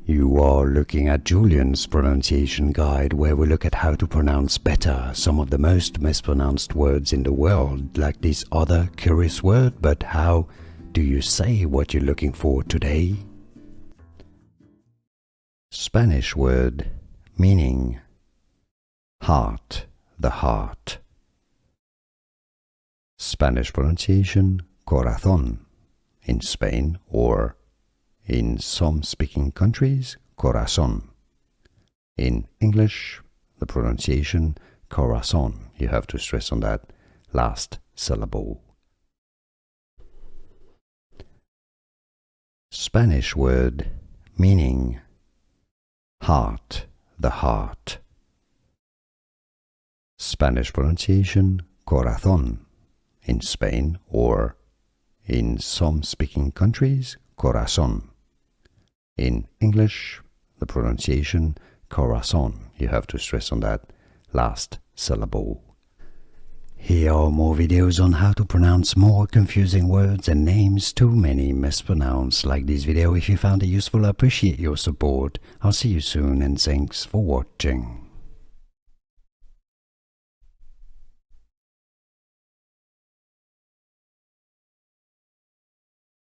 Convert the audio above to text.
You are looking at Julian's pronunciation guide, where we look at how to pronounce better some of the most mispronounced words in the world, like this other curious word. But how do you say what you're looking for today? Spanish word meaning heart, the heart. Spanish pronunciation corazón. In Spain, or in some speaking countries, corazón. In English, the pronunciation corazon. You have to stress on that last syllable. Spanish word meaning heart, the heart. Spanish pronunciation corazón. In Spain, or in some speaking countries, corazón. In English, the pronunciation corazon. You have to stress on that last syllable. Here are more videos on how to pronounce more confusing words and names too many mispronounced. Like this video if you found it useful. I appreciate your support. I'll see you soon and thanks for watching.